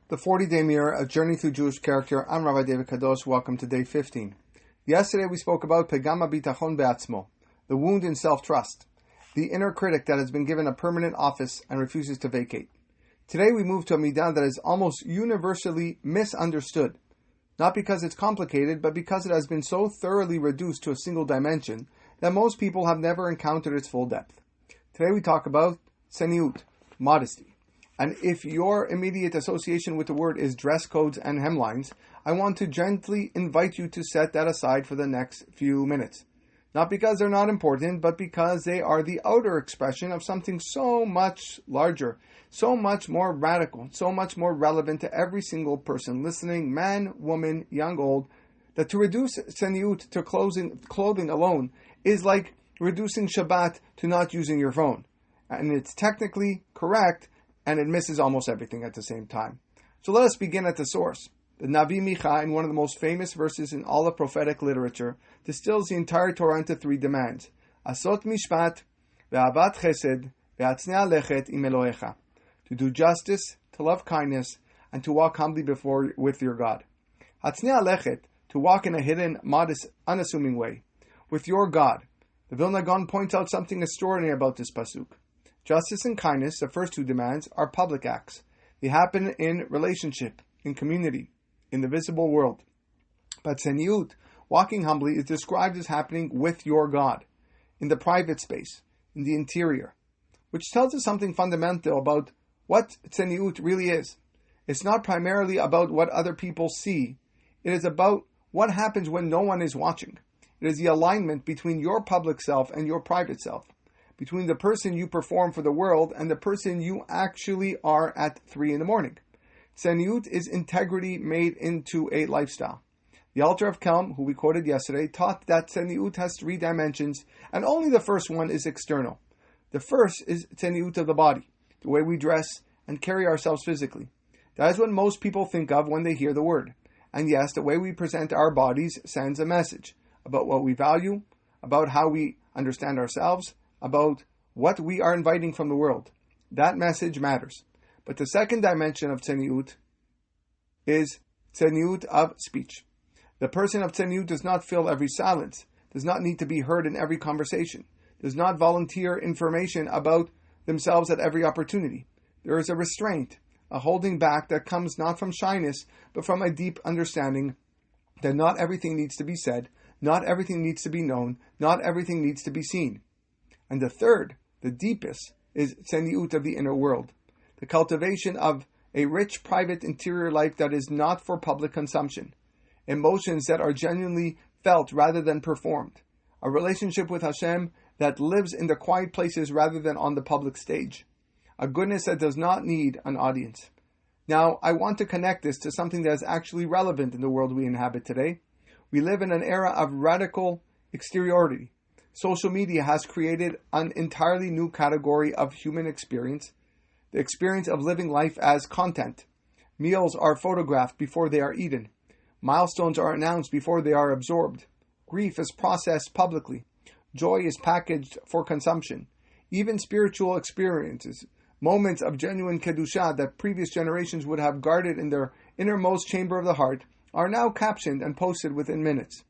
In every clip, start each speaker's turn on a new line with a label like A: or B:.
A: The 40-Day Mirror, a journey through Jewish character. I'm Rabbi David Kadosh. Welcome to day 15. Yesterday we spoke about Pegama Bitachon Be'atzmo, the wound in self-trust, the inner critic that has been given a permanent office and refuses to vacate. Today we move to a midah that is almost universally misunderstood, not because it's complicated, but because it has been so thoroughly reduced to a single dimension that most people have never encountered its full depth. Today we talk about Tzeniut, modesty. And if your immediate association with the word is dress codes and hemlines, I want to gently invite you to set that aside for the next few minutes. Not because they're not important, but because they are the outer expression of something so much larger, so much more radical, so much more relevant to every single person listening, man, woman, young, old, that to reduce Tzeniut to clothing alone is like reducing Shabbat to not using your phone. And it's technically correct, and it misses almost everything at the same time. So let us begin at the source. The Navi Micha, in one of the most famous verses in all of prophetic literature, distills the entire Torah into three demands: Asot Mishpat, Ve'avat Chesed, Ve'atznei Lechet im Elohecha. To do justice, to love kindness, and to walk humbly with your God. Atznei Lechet, to walk in a hidden, modest, unassuming way, with your God. The Vilna Gaon points out something extraordinary about this pasuk. Justice and kindness, the first two demands, are public acts. They happen in relationship, in community, in the visible world. But Tzeniut, walking humbly, is described as happening with your God, in the private space, in the interior, which tells us something fundamental about what Tzeniut really is. It's not primarily about what other people see. It is about what happens when no one is watching. It is the alignment between your public self and your private self, between the person you perform for the world and the person you actually are at 3 a.m. Tzeniut is integrity made into a lifestyle. The Alter of Kelm, who we quoted yesterday, taught that Tzeniut has 3 dimensions, and only the first one is external. The first is Tzeniut of the body, the way we dress and carry ourselves physically. That is what most people think of when they hear the word. And yes, the way we present our bodies sends a message about what we value, about how we understand ourselves, about what we are inviting from the world. That message matters. But the second dimension of Tzeniut is Tzeniut of speech. The person of Tzeniut does not fill every silence, does not need to be heard in every conversation, does not volunteer information about themselves at every opportunity. There is a restraint, a holding back that comes not from shyness, but from a deep understanding that not everything needs to be said, not everything needs to be known, not everything needs to be seen. And the third, the deepest, is Tzeniut of the inner world, the cultivation of a rich private interior life that is not for public consumption, emotions that are genuinely felt rather than performed, a relationship with Hashem that lives in the quiet places rather than on the public stage, a goodness that does not need an audience. Now, I want to connect this to something that is actually relevant in the world we inhabit today. We live in an era of radical exteriority. Social media has created an entirely new category of human experience, the experience of living life as content. Meals are photographed before they are eaten. Milestones are announced before they are absorbed. Grief is processed publicly. Joy is packaged for consumption. Even spiritual experiences, moments of genuine kedusha that previous generations would have guarded in their innermost chamber of the heart, are now captioned and posted within minutes.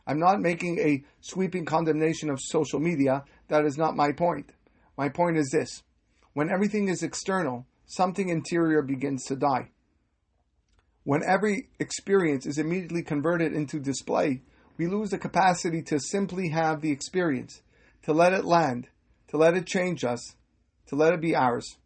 A: I'm not making a sweeping condemnation of social media. That is not my point. My point is this. When everything is external, something interior begins to die. When every experience is immediately converted into display, we lose the capacity to simply have the experience, to let it land, to let it change us, to let it be ours.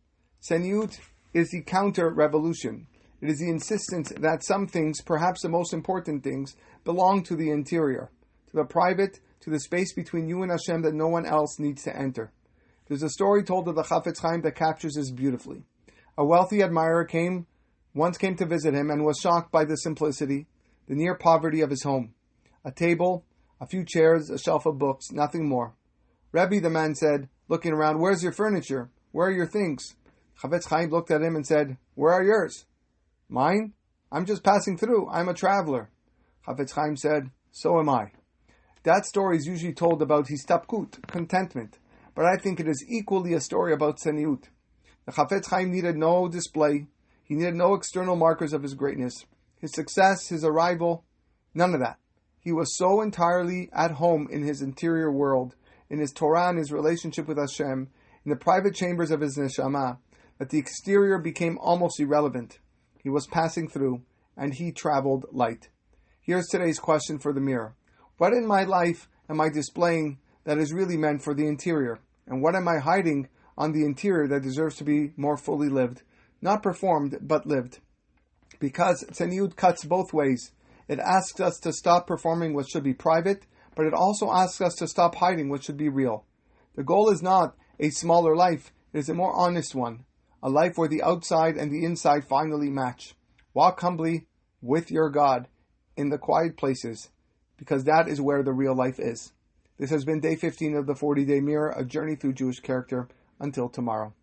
A: Tzeniut is the counter-revolution. It is the insistence that some things, perhaps the most important things, belong to the interior, to the private, to the space between you and Hashem that no one else needs to enter. There's a story told of the Chafetz Chaim that captures this beautifully. A wealthy admirer once came to visit him and was shocked by the simplicity, the near poverty of his home. A table, a few chairs, a shelf of books, nothing more. Rebbe, the man said, looking around, "Where's your furniture? Where are your things?" Chafetz Chaim looked at him and said, "Where are yours?" "Mine? I'm just passing through. I'm a traveler." Chafetz Chaim said, "So am I." That story is usually told about histapkut, contentment, but I think it is equally a story about tzeniut. The Chafetz Chaim needed no display. He needed no external markers of his greatness, his success, his arrival, none of that. He was so entirely at home in his interior world, in his Torah and his relationship with Hashem, in the private chambers of his neshama, that the exterior became almost irrelevant. He was passing through, and he traveled light. Here's today's question for the mirror. What in my life am I displaying that is really meant for the interior? And what am I hiding on the interior that deserves to be more fully lived? Not performed, but lived. Because Tzeniut cuts both ways. It asks us to stop performing what should be private, but it also asks us to stop hiding what should be real. The goal is not a smaller life, it is a more honest one. A life where the outside and the inside finally match. Walk humbly with your God in the quiet places, because that is where the real life is. This has been day 15 of the 40-Day Mirror, a journey through Jewish character. Until tomorrow.